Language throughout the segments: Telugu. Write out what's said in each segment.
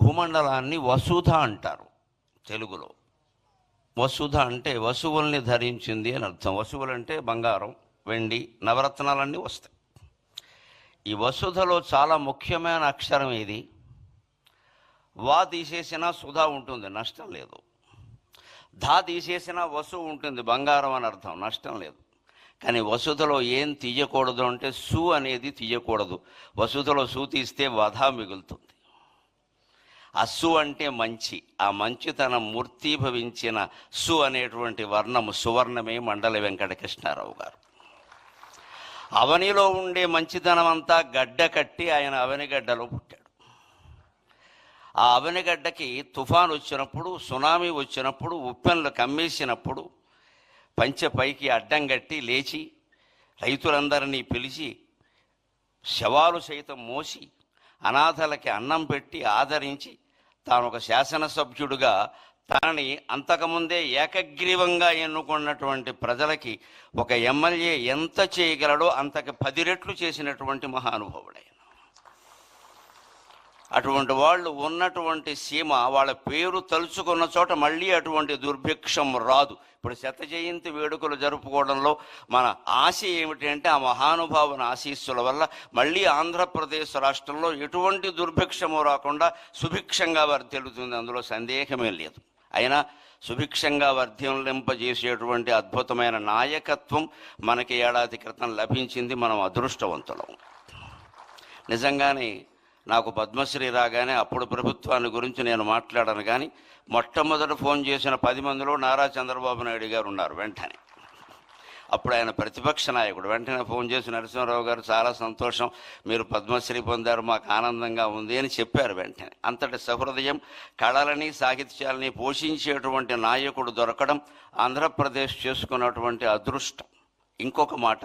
భూమండలాన్ని వసుధ అంటారు తెలుగులో. వసుధ అంటే వసువుల్ని ధరించింది అని అర్థం. వసువులు అంటే బంగారం, వెండి, నవరత్నాలన్నీ వస్తాయి. ఈ వసుధలో చాలా ముఖ్యమైన అక్షరం ఇది. వా తీసేసినా సుధా ఉంటుంది, నష్టం లేదు. ధా తీసేసినా వసు ఉంటుంది, బంగారం అని అర్థం, నష్టం లేదు. కానీ వసుధలో ఏం తీయకూడదు అంటే సు అనేది తీయకూడదు. వసుధలో సు తీస్తే వధ మిగులుతుంది. అస్సు అంటే మంచి, ఆ మంచితనం మూర్తీభవించిన సు అనేటువంటి వర్ణము సువర్ణమే మండల వెంకటకృష్ణారావు గారు. అవనిలో ఉండే మంచితనం అంతా గడ్డ కట్టి ఆయన అవనిగడ్డలో పుట్టాడు. ఆ అవనిగడ్డకి తుఫాను వచ్చినప్పుడు, సునామీ వచ్చినప్పుడు, ఉప్పెన్లు కమ్మేసినప్పుడు పంచె పైకి అడ్డం కట్టి లేచి రైతులందరినీ పిలిచి శవాలు సైతం మోసి అనాథలకి అన్నం పెట్టి ఆదరించి తాను ఒక శాసనసభ్యుడిగా తనని అంతకుముందే ఏకగ్రీవంగా ఎన్నుకున్నటువంటి ప్రజలకి ఒక ఎమ్మెల్యే ఎంత చేయగలడో అంతకు 10 రెట్లు చేసినటువంటి మహానుభావుడైన. అటువంటి వాళ్ళు ఉన్నటువంటి సీమ, వాళ్ళ పేరు తలుచుకున్న చోట మళ్ళీ అటువంటి దుర్భిక్షం రాదు. ఇప్పుడు శత జయంతి వేడుకలు జరుపుకోవడంలో మన ఆశ ఏమిటి అంటే ఆ మహానుభావుని ఆశీస్సుల వల్ల మళ్ళీ ఆంధ్రప్రదేశ్ రాష్ట్రంలో ఎటువంటి దుర్భిక్షము రాకుండా సుభిక్షంగా వర్ధిల్లుతుంది, అందులో సందేహమే లేదు. అయినా సుభిక్షంగా వర్ధిల్లింపజేసేటువంటి అద్భుతమైన నాయకత్వం మనకి ఏడాది క్రితం లభించింది. మనం అదృష్టవంతులం. నిజంగానే నాకు పద్మశ్రీ రాగానే అప్పుడు ప్రభుత్వాన్ని గురించి నేను మాట్లాడాను, కానీ మొట్టమొదట ఫోన్ చేసిన 10 మందిలో నారా చంద్రబాబు నాయుడు గారు ఉన్నారు. వెంటనే అప్పుడు ఆయన ప్రతిపక్ష నాయకుడు. వెంటనే ఫోన్ చేసి నరసింహారావు గారు చాలా సంతోషం, మీరు పద్మశ్రీ పొందారు, మాకు ఆనందంగా ఉంది అని చెప్పారు. వెంటనే అంతటి సహృదయం, కళలని సాహిత్యాలని పోషించేటువంటి నాయకుడు దొరకడం ఆంధ్రప్రదేశ్ చేసుకున్నటువంటి అదృష్టం. ఇంకొక మాట,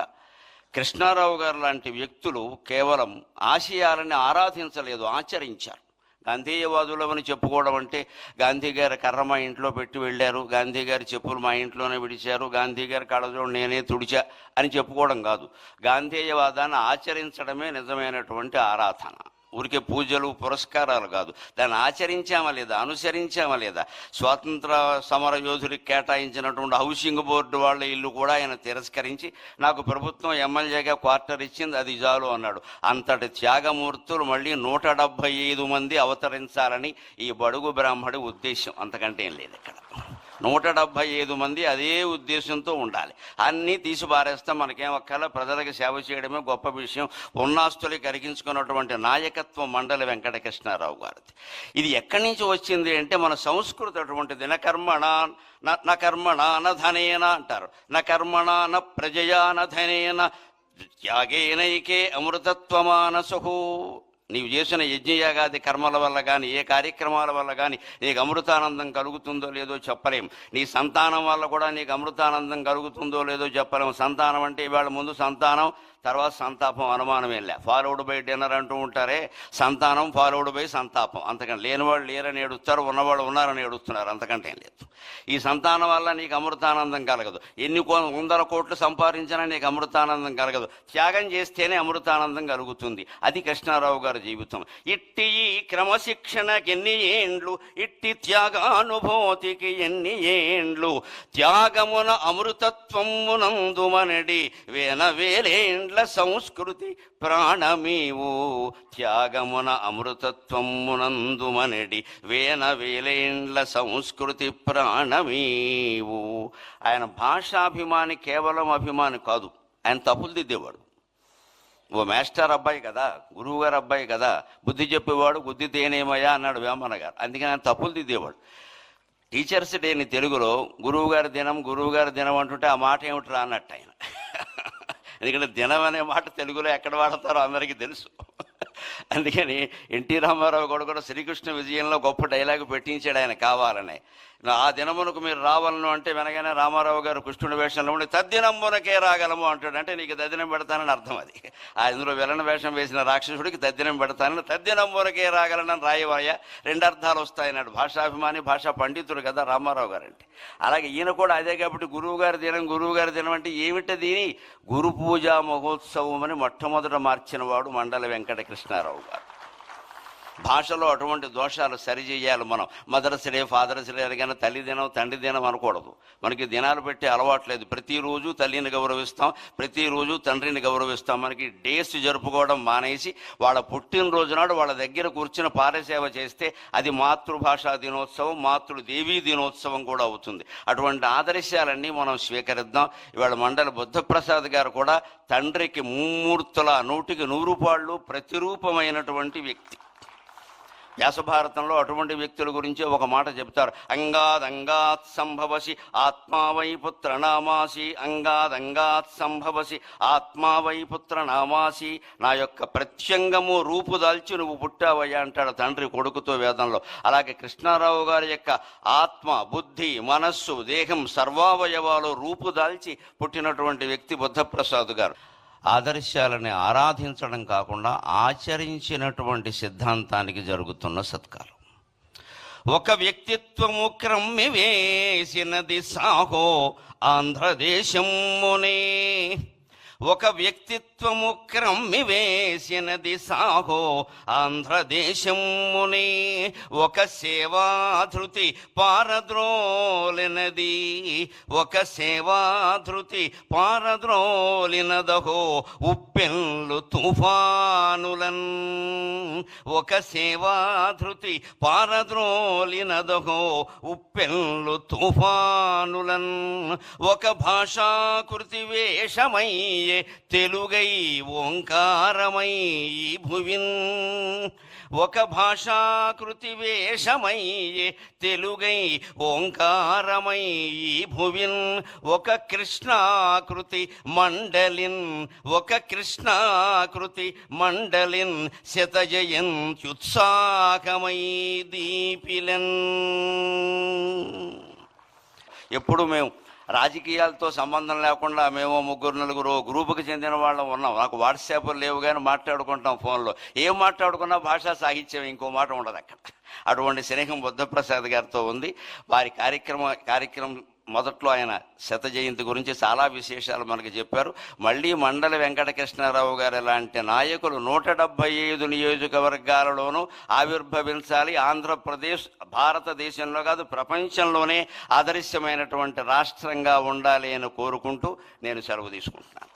కృష్ణారావు గారు లాంటి వ్యక్తులు కేవలం ఆశయాలని ఆరాధించలేదు, ఆచరించారు. గాంధీయవాదులమని చెప్పుకోవడం అంటే గాంధీ గారి కర్ర మా ఇంట్లో పెట్టి వెళ్ళారు, గాంధీ గారి చెప్పులు మా ఇంట్లోనే విడిచారు, గాంధీ గారి కళ్ళజోడు నేనే తుడిచా అని చెప్పుకోవడం కాదు. గాంధేయవాదాన్ని ఆచరించడమే నిజమైనటువంటి ఆరాధన. ఊరికే పూజలు పురస్కారాలు కాదు, దాన్ని ఆచరించామా లేదా, అనుసరించామా లేదా. స్వాతంత్ర సమర యోధులకు కేటాయించినటువంటి హౌసింగ్ బోర్డు వాళ్ళ ఇల్లు కూడా ఆయన తిరస్కరించి నాకు ప్రభుత్వం ఎమ్మెల్యేగా క్వార్టర్ ఇచ్చింది, అది చాలు అన్నాడు. అంతటి త్యాగమూర్తులు మళ్ళీ 175 మంది అవతరించాలని ఈ బడుగు బ్రాహ్మడి ఉద్దేశం, అంతకంటే ఏం లేదు. ఇక్కడ 175 మంది అదే ఉద్దేశంతో ఉండాలి. అన్నీ తీసి పారేస్తాం, మనకేం ఒక్కలా ప్రజలకు సేవ చేయడమే గొప్ప విషయం. ఉన్నాస్తులు కరిగించుకున్నటువంటి నాయకత్వం మండలి వెంకటకృష్ణారావు గారిది. ఇది ఎక్కడి నుంచి వచ్చింది అంటే మన సంస్కృతి అటువంటిది. న కర్మణ న ధనేన అంటారు, న కర్మణ న ప్రజయా న ధనేన త్యాగేనైకే అమృతత్వమానసు. నీవు చేసిన యజ్ఞయాగాది కర్మల వల్ల కానీ, ఏ కార్యక్రమాల వల్ల కానీ నీకు అమృతానందం కలుగుతుందో లేదో చెప్పలేం. నీ సంతానం వల్ల కూడా నీకు అమృతానందం కలుగుతుందో లేదో చెప్పలేము. సంతానం అంటే ఇవాళ ముందు సంతానం, తర్వాత సంతాపం, అనుమానమేం లే. ఫాలోడ్ బై డిన్నర్ అంటూ ఉంటారే, సంతానం ఫాలోడ్ బై సంతాపం. అంతకంటే లేనివాళ్ళు లేరని ఏడుస్తారు, ఉన్నవాళ్ళు ఉన్నారని ఏడుస్తున్నారు, అంతకంటే ఏం లేదు. ఈ సంతానం వల్ల నీకు అమృతానందం కలగదు. ఎన్ని 100 కోట్లు సంపాదించినా నీకు అమృతానందం కలగదు. త్యాగం చేస్తేనే అమృతానందం కలుగుతుంది. అది కృష్ణారావు గారి జీవితం. ఇట్టి ఈ క్రమశిక్షణకి ఎన్ని ఏండ్లు, ఇట్టి త్యాగానుభూతికి ఎన్ని ఏండ్లు, త్యాగమున అమృతత్వమునందుమనడి వేలేండ్ల సంస్కృతి ప్రాణమీవు, త్యాగమున అమృతత్వమునందుమనడి వేలేండ్ల సంస్కృతి ప్రాణమీవు. ఆయన భాషాభిమాని, కేవలం అభిమాని కాదు, ఆయన తప్పులు దిద్దేవాడు. ఓ మాస్టర్ అబ్బాయి కదా, గురువు గారు అబ్బాయి కదా, బుద్ధి చెప్పేవాడు, బుద్ధి తేనేమయ్యా అన్నాడు వేమన్న గారు. అందుకని ఆయన తప్పులు దిద్దేవాడు. టీచర్స్ డేని తెలుగులో గురువుగారి దినం అంటుంటే ఆ మాట ఏమిట్రా అన్నట్టు ఆయన. ఎందుకంటే దినం అనే మాట తెలుగులో ఎక్కడ వాడతారో అందరికీ తెలుసు. అందుకని ఎన్టీ రామారావు కూడా శ్రీకృష్ణ విజయంలో గొప్ప డైలాగు పెట్టించాడు ఆయన కావాలని. ఆ దినమునకు మీరు రావాలను అంటే వెనగానే రామారావు గారు కృష్ణుడి వేషంలో ఉండి తద్దినంబునకే రాగలము అంటాడు. అంటే నీకు తద్దినం పెడతానని అర్థం. అది అందులో విలన వేషం వేసిన రాక్షసుడికి తద్దినం పెడతానని, తద్దినంబునకే రాగలనని రాయవాయ, 2 అర్థాలు వస్తాయన్నాడు. భాషాభిమాని, భాషా పండితుడు కదా రామారావు గారు అంటే. అలాగే ఈయన కూడా అదే. కాబట్టి గురువు గారి దినం అంటే ఏమిటది? గురు పూజా మహోత్సవం అని మొట్టమొదట మార్చిన వాడు మండలి వెంకటకృష్ణారావు గారు. భాషలో అటువంటి దోషాలు సరిచేయాలి. మనం మదర్స్ డే, ఫాదర్స్ డే అనగానే తల్లి దినం, తండ్రి దినం అనకూడదు. మనకి దినాలు పెట్టే అలవాట్లేదు. ప్రతిరోజు తల్లిని గౌరవిస్తాం, ప్రతిరోజు తండ్రిని గౌరవిస్తాం. మనకి డేస్ జరుపుకోవడం మానేసి వాళ్ళ పుట్టినరోజు నాడు వాళ్ళ దగ్గర కూర్చుని పారసేవ చేస్తే అది మాతృభాషా దినోత్సవం, మాతృదేవీ దినోత్సవం కూడా అవుతుంది. అటువంటి ఆదర్శాలన్నీ మనం స్వీకరిద్దాం. ఇవాళ మండలి బుద్ధప్రసాద్ గారు కూడా తండ్రికి ముమ్మూర్తుల 100కి 100 పాళ్ళు ప్రతిరూపమైనటువంటి వ్యక్తి. వ్యాసభారతంలో అటువంటి వ్యక్తుల గురించి ఒక మాట చెప్తారు. అంగాద్ సంభవసి ఆత్మావై పుత్ర నామాసి, అంగాద్ సంభవసి ఆత్మావై పుత్ర నామాసి. నా యొక్క ప్రత్యంగము రూపుదాల్చి నువ్వు పుట్టావయ్యా అంటాడు తండ్రి కొడుకుతో వేదంలో. అలాగే కృష్ణారావు గారి యొక్క ఆత్మ, బుద్ధి, మనస్సు, దేహం సర్వావయవాలు రూపుదాల్చి పుట్టినటువంటి వ్యక్తి బుద్ధప్రసాద్ గారు. ఆదర్శాలని ఆరాధించడం కాకుండా ఆచరించినటువంటి సిద్ధాంతానికి జరుగుతున్న సత్కారం. ఒక వ్యక్తిత్వము క్రమ్మి వేసినది సాహో ఆంధ్రదేశమునే, ఒక వ్యక్తిత్వము క్రమ్మి వేసినది సాహో ఆంధ్రదేశమునే, ఒక సేవాధృతి పారద్రోలినది, ఒక సేవాధృతి పారద్రోలినదహో ఉప్పెన్లు తుఫానులన్, ఒక సేవాధృతి పారద్రోలినదహో ఉప్పెన్లు తుఫానులన్, ఒక భాషాకృతి వేషమయ్యే తెలుగై ఓంకారమై భువిన్, ఒక భాషాకృతి వేషమయ్యే తెలుగై ఓంకారమై భువిన్, ఒక కృష్ణాకృతి మండలిన్, ఒక కృష్ణాకృతి మండలిన్ శతజయంత్యుత్సాహమై దీపిలన్. ఎప్పుడు మేము రాజకీయాలతో సంబంధం లేకుండా మేము 3-4 గ్రూపుకి చెందిన వాళ్ళం ఉన్నాం. నాకు వాట్సాప్ లేవు కానీ మాట్లాడుకుంటాం ఫోన్లో. ఏం మాట్లాడుకున్నా భాషా సాహిత్యం ఇంకో మాట ఉండదు అక్కడ. అటువంటి స్నేహం బుద్ధప్రసాద్ గారితో ఉంది. వారి కార్యక్రమం మొదట్లో ఆయన శత జయంతి గురించి చాలా విశేషాలు మనకి చెప్పారు. మళ్ళీ మండలి వెంకటకృష్ణారావు గారు లాంటి నాయకులు 175 నియోజకవర్గాలలోనూ ఆవిర్భవించాలి. ఆంధ్రప్రదేశ్ భారతదేశంలో కాదు ప్రపంచంలోనే ఆదర్శమైనటువంటి రాష్ట్రంగా ఉండాలి అని కోరుకుంటూ నేను సెలవు తీసుకుంటున్నాను.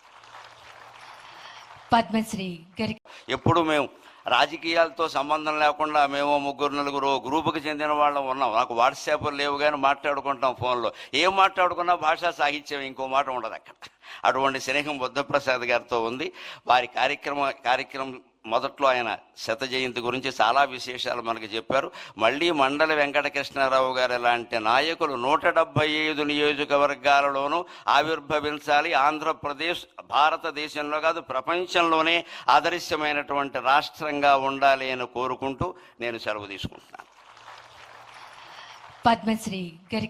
పద్మశ్రీ గారి ఎప్పుడు మేము రాజకీయాలతో సంబంధం లేకుండా మేము 3-4 గ్రూపుకి చెందిన వాళ్ళం ఉన్నాం. నాకు వాట్సాప్ లేవు కానీ మాట్లాడుకుంటాం ఫోన్లో. ఏం మాట్లాడుకున్నా భాషా సాహిత్యం ఇంకో మాట ఉండదు అక్కడ. అటువంటి స్నేహం బుద్ధప్రసాద్ గారితో ఉంది. వారి కార్యక్రమం మొదట్లో ఆయన శత జయంతి గురించి చాలా విశేషాలు మనకి చెప్పారు. మళ్ళీ మండలి వెంకటకృష్ణారావు గారు లాంటి నాయకులు 175 నియోజకవర్గాలలోనూ ఆవిర్భవించాలి. ఆంధ్రప్రదేశ్ భారతదేశంలో కాదు ప్రపంచంలోనే ఆదర్శమైనటువంటి రాష్ట్రంగా ఉండాలి అని కోరుకుంటూ నేను సెలవు తీసుకుంటున్నాను. పద్మశ్రీ గారి